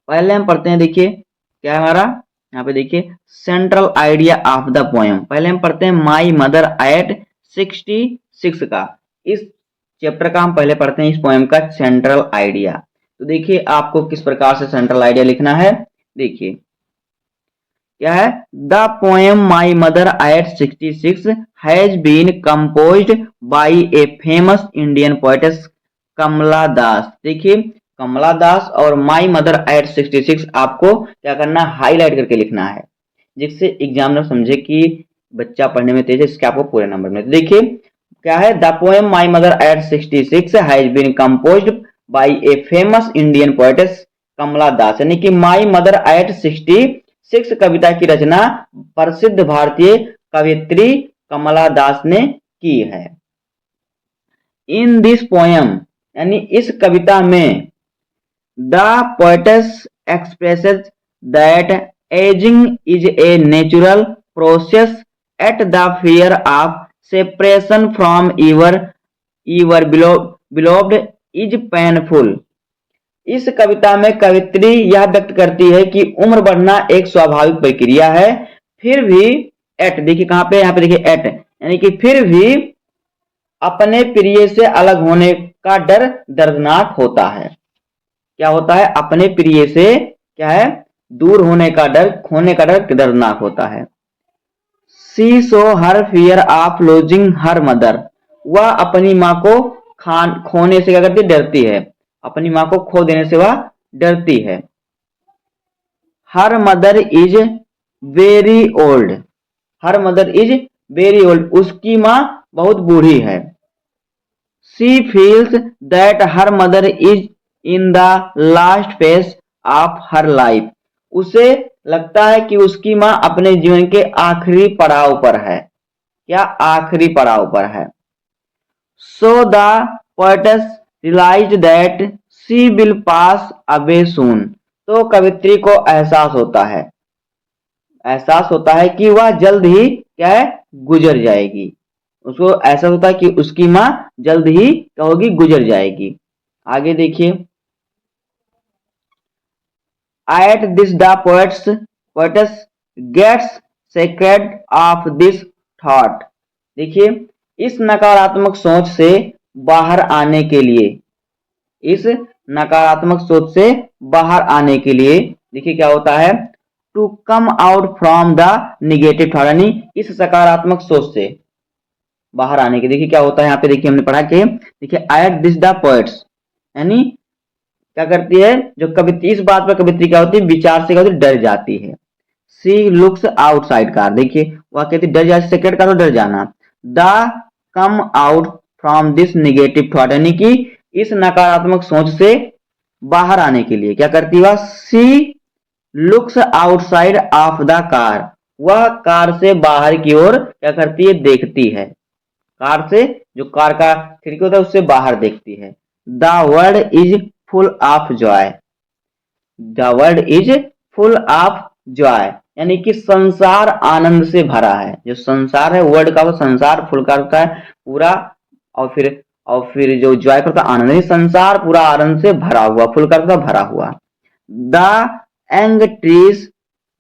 पहले हम पढ़ते हैं, देखिए क्या है हमारा, यहाँ पे देखिए central idea of the poem. पहले हम पढ़ते हैं माई मदर एट 66 का। इस चैप्टर का हम पहले पढ़ते हैं इस पोएम का सेंट्रल आइडिया। तो देखिए आपको किस प्रकार से सेंट्रल आइडिया लिखना है। देखिए क्या है, the poem my mother at 66 has been composed by a famous Indian poetess Kamala Das. देखिए कमला दास और माई मदर एट 66 आपको क्या करना है, हाईलाइट करके लिखना है, जिससे एग्जामिनर समझे कि बच्चा पढ़ने में तेज है, इसके आपको पूरे नंबर में। देखिए क्या है, the poem my mother at 66 has been composed by a famous Indian poetess Kamala Das. यानी कि माई मदर एट 66 कविता की रचना प्रसिद्ध भारतीय कवियत्री कमला दास ने की है। इन दिस पोएम यानी इस कविता में the poetess expresses that ageing is a natural process at the fear of separation from ever beloved is painful. इस कविता में कवित्री यह व्यक्त करती है कि उम्र बढ़ना एक स्वाभाविक प्रक्रिया है, फिर भी एट, देखिए कहां पे, यहां पे देखिए एट, यानी कि फिर भी अपने प्रिय से अलग होने का डर दर्दनाक होता है। क्या होता है, अपने प्रिय से क्या है, दूर होने का डर, खोने का डर दर्दनाक होता है। She so her fear of losing her mother. वह अपनी माँ को खोने से क्या करती है, डरती है, अपनी माँ को खो देने से वह डरती है। Her mother is very old. Her mother is very old, उसकी माँ बहुत बूढ़ी है। She feels that her mother is in the last phase of her life. उसे लगता है कि उसकी माँ अपने जीवन के आखिरी पड़ाव पर है। क्या आखिरी पड़ाव पर है। So the poetess realised that she will pass away soon. तो कवित्री को एहसास होता है कि वह जल्द ही क्या है, गुजर जाएगी। उसको ऐसा होता है कि उसकी माँ जल्द ही क्या होगी, गुजर जाएगी। आगे देखिए, at this the poets gets sacred of this thought. देखिए इस नकारात्मक सोच से बाहर आने के लिए, इस नकारात्मक सोच से बाहर आने के लिए देखिए क्या होता है, to come out from the negative thought, यानी इस सकारात्मक सोच से बाहर आने के, देखिए क्या होता है, यहाँ पे देखिए हमने पढ़ा कि देखिए एट दिस द पोएट्स, यानी क्या करती है, जो कवित्री, इस बात पर कवित्री क्या होती है, विचार से क्या होती है, डर जाती है। सी लुक्स आउटसाइड कार, देखिए वह कहती डर जाती, सेक्रेट कार, डर जाना। The come out from this negative thought, यानी कि इस नकारात्मक सोच से बाहर आने के लिए क्या करती है, she looks outside of the car. वह कार से बाहर की ओर क्या करती है, देखती है। कार से, जो कार का खिड़की होता है उससे बाहर देखती है। The world is full of Joy. The world is full of Joy, यानी कि संसार आनंद से भरा है। जो संसार है, वर्ल्ड का वो संसार, फुल का होता है पूरा, और फिर जो जॉय का होता है आनंद, संसार पूरा आनंद से भरा हुआ, फुल का होता भरा हुआ। The young trees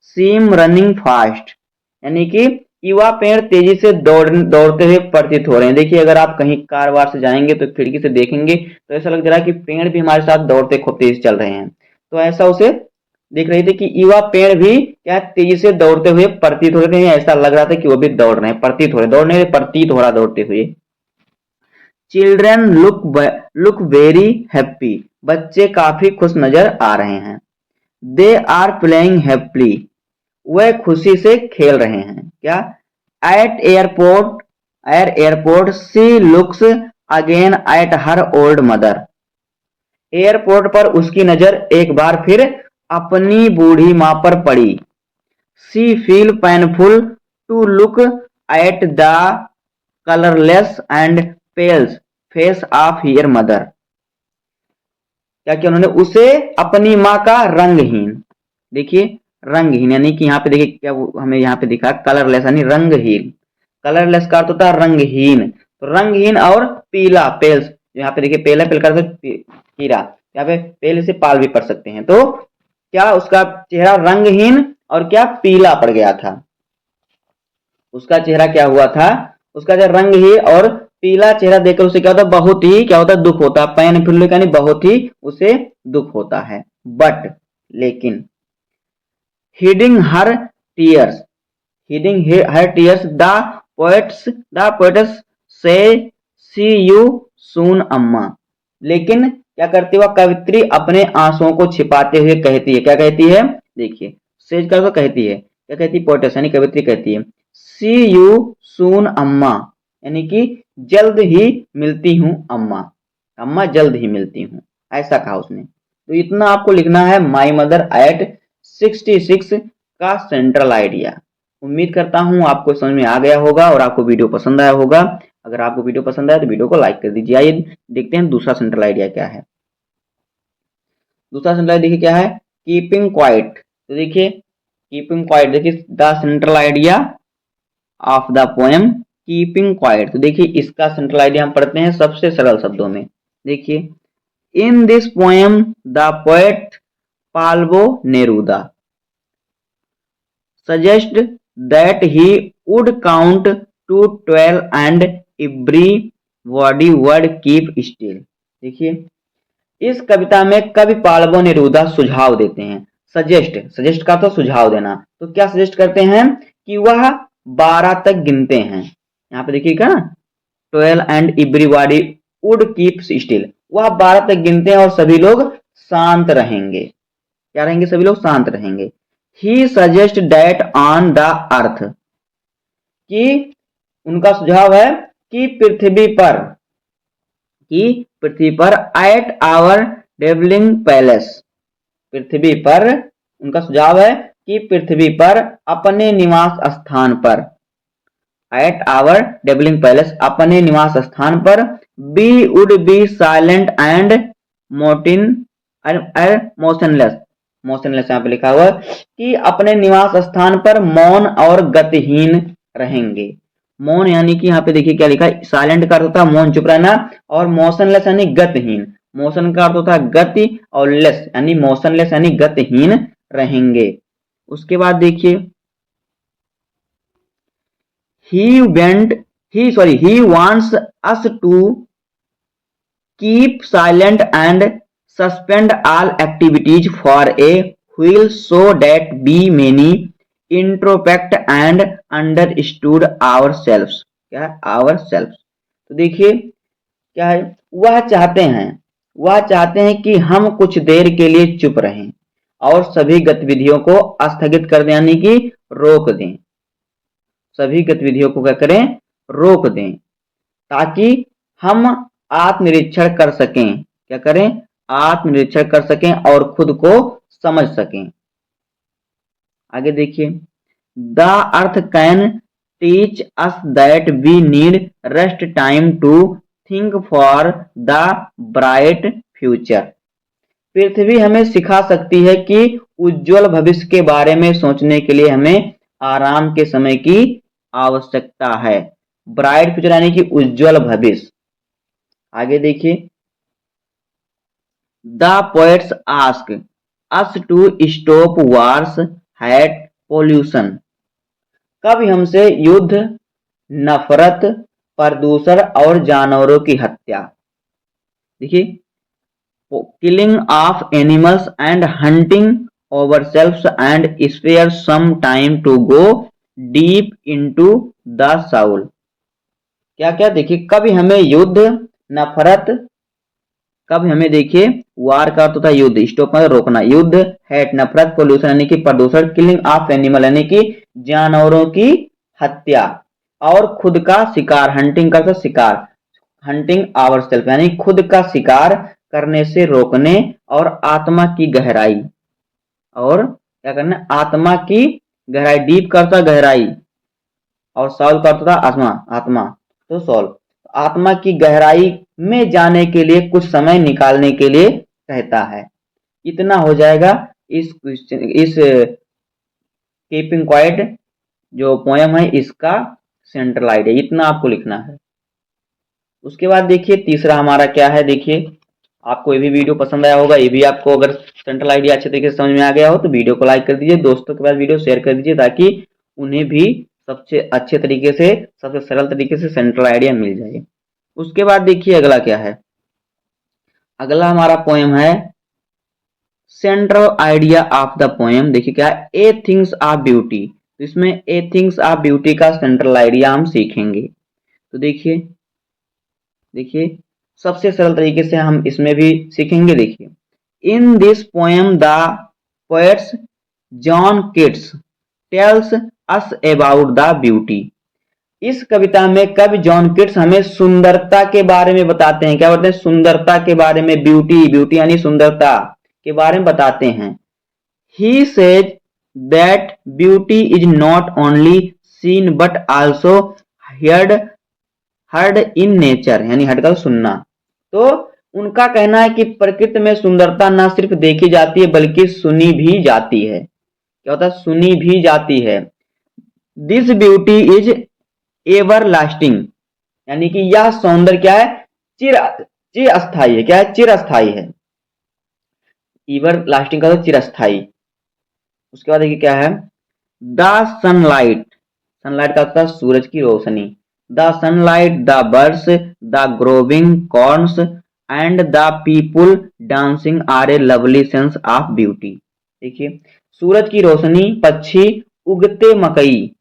seem running fast, यानी कि युवा पेड़ तेजी से दौड़ते हुए प्रतीत हो रहे हैं। देखिए अगर आप कहीं कारवार से जाएंगे तो खिड़की से देखेंगे तो ऐसा लग रहा है कि पेड़ भी हमारे साथ दौड़ते खूब तेज चल रहे हैं। तो ऐसा उसे देख रही थी कि युवा पेड़ भी क्या तेजी से दौड़ते हुए प्रतीत हो रहे थे, ऐसा लग रहा था कि वो भी दौड़ रहे हैं, प्रतीत हो रहे, दौड़ने प्रतीत हो रहा दौड़ते हुए। चिल्ड्रन लुक वेरी हैप्पी, बच्चे काफी खुश नजर आ रहे हैं। दे आर प्लेइंग हैप्पीली, वह खुशी से खेल रहे हैं। क्या, at airport she looks again at her old mother. Airport पर उसकी नजर एक बार फिर अपनी बूढ़ी मां पर पड़ी। She feel painful to look at the colourless and pale face of her mother. क्या किया उन्होंने, उसे अपनी माँ का रंगहीन, देखिए रंगहीन, यानी कि यहाँ पे देखिए क्या हमें यहाँ पे दिखा, कलरलेस यानी रंगहीन। कलरलेस का अर्थ होता है रंगहीन, तो रंगहीन और पीला, पेल्स, यहाँ पे देखिए पेल है, पेल का कीड़ा, यहाँ पे पेल से पाल भी पढ़ सकते हैं। तो क्या उसका चेहरा रंगहीन और क्या पीला पड़ गया था। उसका चेहरा क्या हुआ था, उसका जो रंग ही और पीला चेहरा देखकर उसे क्या होता, बहुत ही क्या होता, दुख होता। पेनफुल यानी बहुत ही उसे दुख होता है। बट लेकिन heading her tears, heading her tears the poets से सी यू सून अम्मा। लेकिन क्या करती है वह कवित्री अपने आंसुओं को छिपाते हुए कहती है, क्या कहती है, देखिए सेज कर तो कहती है, क्या कहती है, पोएट्स यानी कवित्री कहती है सी यू सून अम्मा, यानी कि जल्द ही मिलती हूँ अम्मा, अम्मा जल्द ही मिलती हूँ, ऐसा कहा उसने। तो इतना आपको लिखना है माई मदर एट 66 का सेंट्रल आइडिया। उम्मीद करता हूँ आपको समझ में आ गया होगा और आपको वीडियो पसंद आया होगा। अगर आपको वीडियो पसंद आया तो वीडियो को लाइक कर दीजिए। आइए देखते हैं दूसरा सेंट्रल आइडिया क्या है। दूसरा सेंट्रल आइडिया देखिए क्या है, कीपिंग क्वाइट। तो देखिए कीपिंग क्वाइट, देखिए the central idea of the poem keeping quiet. तो देखिए इसका सेंट्रल आइडिया हम पढ़ते हैं सबसे सरल शब्दों में। देखिए in this poem the poet Pablo Neruda suggest that he would count to 12 and everybody would keep still। देखिए इस कविता में कवि पाल्वो नेरुदा सुझाव देते हैं। सजेस्ट का तो सुझाव देना, तो क्या सजेस्ट करते हैं कि वह 12 तक गिनते हैं। यहाँ पे देखिएगा ना 12 and everybody would keep still, वह 12 तक गिनते हैं और सभी लोग शांत रहेंगे। क्या रहेंगे, सभी लोग शांत रहेंगे। He suggest that on the earth, कि उनका सुझाव है कि पृथ्वी पर एट आवर डेवलिंग पैलेस, पृथ्वी पर उनका सुझाव है कि पृथ्वी पर अपने निवास स्थान पर, एट आवर डेवलिंग पैलेस अपने निवास स्थान पर, be would be silent and motionless, motionless यहाँ पे लिखा हुआ कि अपने निवास स्थान पर मौन और गतिहीन रहेंगे। मौन यानी कि यहाँ पे देखिए क्या लिखा है, साइलेंट का अर्थ होता है मौन चुप रहना, और मोशनलेस यानी गतिहीन, मोशन का अर्थ होता है गति, और लेस यानी मोशनलेस यानी गतिहीन रहेंगे। उसके बाद देखिए he wants us to keep silent and suspend all activities for a while so that we may introspect and understood ourselves। क्या है, ourselves। तो देखिए क्या है, वह चाहते हैं कि हम कुछ देर के लिए चुप रहें और सभी गतिविधियों को स्थगित कर दें, यानी कि रोक दें, सभी गतिविधियों को क्या करें, रोक दें, ताकि हम आत्मनिरीक्षण कर सकें। क्या करें, आत्मनिरीक्षण कर सकें और खुद को समझ सकें। आगे देखिए the earth can teach us that we need rest time to think for the bright future. पृथ्वी हमें सिखा सकती है कि उज्जवल भविष्य के बारे में सोचने के लिए हमें आराम के समय की आवश्यकता है। ब्राइट फ्यूचर यानी कि उज्जवल भविष्य। आगे देखिए the poets ask us to stop wars hate pollution. कवि हमसे युद्ध, नफरत, प्रदूषण और जानवरों की हत्या, देखिए killing of animals and hunting ourselves and spare some time to go deep into the soul। क्या क्या, देखिए कभी हमें युद्ध, नफरत, कभी हमें देखिए वार का अर्थ होता है युद्ध, स्टॉप मतलब रोकना, युद्ध, हेट नफरत, पोल्यूशन यानी कि प्रदूषण, किलिंग ऑफ एनिमल यानी कि जानवरों की हत्या, और खुद का शिकार, हंटिंग का अर्थ शिकार, हंटिंग आवरसेल्फ यानी खुद का शिकार करने से रोकने, और आत्मा की गहराई, और क्या करना, आत्मा की गहराई, डीप करता गहराई, और सॉल करता आत्मा, आत्मा तो सॉल, आत्मा की गहराई में जाने के लिए कुछ समय निकालने के लिए कहता है। इतना हो जाएगा इस कीपिंग क्वाइट जो पोयम है इसका सेंट्रल आइडिया, इतना आपको लिखना है। उसके बाद देखिए तीसरा हमारा क्या है, देखिए आपको ये भी वीडियो पसंद आया होगा, ये भी आपको अगर सेंट्रल आइडिया अच्छे तरीके से समझ में आ गया हो तो वीडियो को लाइक कर दीजिए, दोस्तों के पास वीडियो शेयर कर दीजिए ताकि उन्हें भी सबसे अच्छे तरीके से, सबसे सरल तरीके से सेंट्रल आइडिया मिल जाए। उसके बाद देखिए अगला क्या है, अगला हमारा पोएम है central idea of the poem. देखिए क्या है, ए थिंग्स ऑफ ब्यूटी। तो इसमें ए थिंग्स ऑफ ब्यूटी का सेंट्रल आइडिया हम सीखेंगे। तो देखिए देखिए सबसे सरल तरीके से हम इसमें भी सीखेंगे। देखिए, in this poem the poets John Keats tells us about the beauty. इस कविता में कवि जॉन किट्स हमें सुंदरता के बारे में बताते हैं। क्या बताते हैं? सुंदरता के बारे में, ब्यूटी, ब्यूटी यानी सुंदरता के बारे में बताते हैं। He says that beauty is not only seen but also heard heard in nature, यानी हर्ड का सुनना। तो उनका कहना है कि प्रकृति में सुंदरता न सिर्फ देखी जाती है बल्कि सुनी भी जाती है। क्या होता है? सुनी भी जाती है। This beauty is ever lasting, यानी कि यह सौंदर्य क्या है? चिरस्थायी है। क्या है? चिरस्थायी है। एवर लास्टिंग का तो चिरस्थायी। उसके बाद देखिए क्या है, द सनलाइट, सनलाइट का होता है सूरज की रोशनी। The sunlight, the birds, the growing corns and the people dancing are a lovely sense of beauty. देखिए, सूरज की रोशनी, पक्षी, उगते मकई,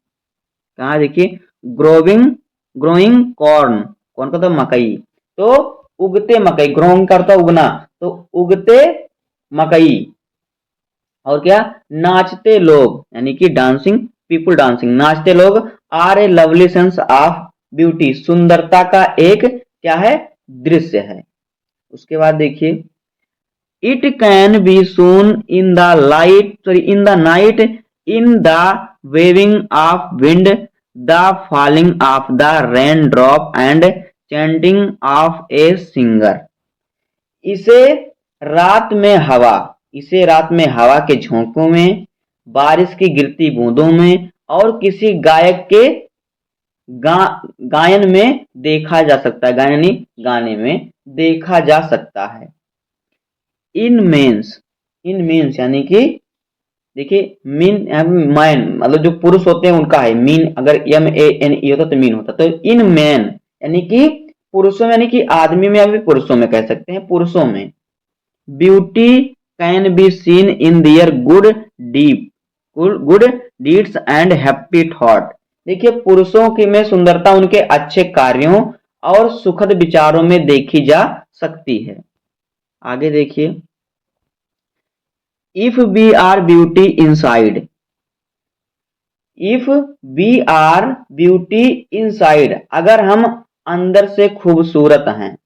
कहा देखिए, ग्रोइंग कॉर्न, कौन का? तो मकई। तो उगते मकई, ग्रोइंग करता उगना, तो उगते मकई। और क्या? नाचते लोग, यानी कि डांसिंग पीपुल डांसिंग, नाचते लोग, are a lovely sense of beauty, सुंदरता का एक क्या है? दृश्य है। उसके बाद देखिए, it can be soon in the in the night, in the waving of wind, the falling of the rain drop and chanting of a singer. इसे रात में हवा, इसे रात में हवा के झोंकों में, बारिश की गिरती बूंदों में और किसी गायक के गायन में देखा जा सकता है। गायन यानी गाने में देखा जा सकता है। इन मेंस, इन मीन्स यानी कि देखिए, मीन मैन मतलब जो पुरुष होते हैं उनका है मीन, अगर MANE होता तो मीन होता। तो इन मैन यानी कि पुरुषों में, यानी कि आदमी में या फिर पुरुषों में कह सकते हैं, पुरुषों में। Beauty can be seen in their good deeds and happy thought. देखिए, पुरुषों की में सुंदरता उनके अच्छे कार्यों और सुखद विचारों में देखी जा सकती है। आगे देखिए, if we are beauty inside, if we are beauty inside, अगर हम अंदर से खूबसूरत हैं,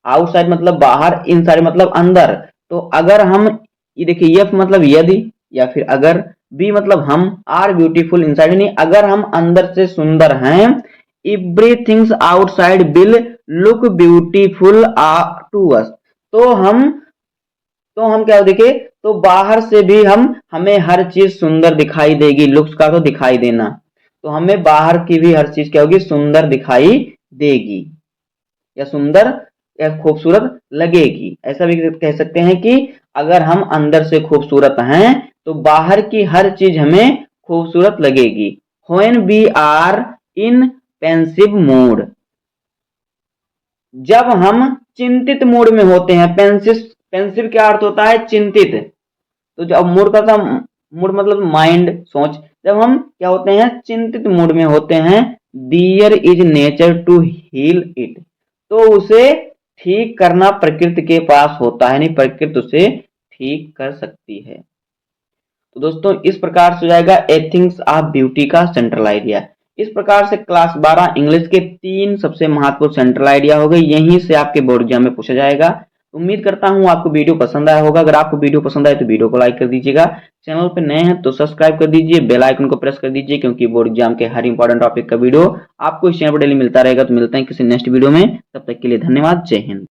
आउटसाइड मतलब बाहर, इनसाइड मतलब अंदर। तो अगर हम, ये देखिए, एफ मतलब यदि, या फिर अगर, बी मतलब हम, आर ब्यूटीफुल इनसाइड यानी अगर हम अंदर से सुंदर हैं, everything's outside will look beautiful to us. तो हम क्या देखिए, तो बाहर से भी हमें हर चीज सुंदर दिखाई देगी। लुक्स का तो दिखाई देना, तो हमें बाहर की भी हर चीज क्या होगी? सुंदर दिखाई देगी या सुंदर या खूबसूरत लगेगी। ऐसा भी कह सकते हैं कि अगर हम अंदर से खूबसूरत हैं तो बाहर की हर चीज हमें खूबसूरत लगेगी। When we are in pensive mood, जब हम चिंतित मूड में होते हैं। पेंसिव क्या अर्थ होता है? चिंतित। तो जब मूड का था, मूड मतलब माइंड, सोच। जब हम क्या होते हैं? चिंतित मूड में होते हैं, there is nature to heal it, तो उसे ठीक करना प्रकृति के पास होता है, नहीं प्रकृति उसे ठीक कर सकती है। तो दोस्तों, इस प्रकार से हो जाएगा एथिंग्स ऑफ ब्यूटी का सेंट्रल आइडिया। इस प्रकार से क्लास 12 इंग्लिश के 3 सबसे महत्वपूर्ण सेंट्रल आइडिया हो गए। यहीं से आपके बोर्ड एग्जाम में पूछा जाएगा। उम्मीद करता हूं आपको वीडियो पसंद आया होगा। अगर आपको वीडियो पसंद आए तो वीडियो को लाइक कर दीजिएगा। चैनल पर नए हैं तो सब्सक्राइब कर दीजिए, बेल आइकन को प्रेस कर दीजिए, क्योंकि बोर्ड एग्जाम के हर इंपॉर्टेंट टॉपिक का वीडियो आपको इस चैनल पर डेली मिलता रहेगा। तो मिलते हैं किसी नेक्स्ट वीडियो में, तब तक के लिए धन्यवाद। जय हिंद।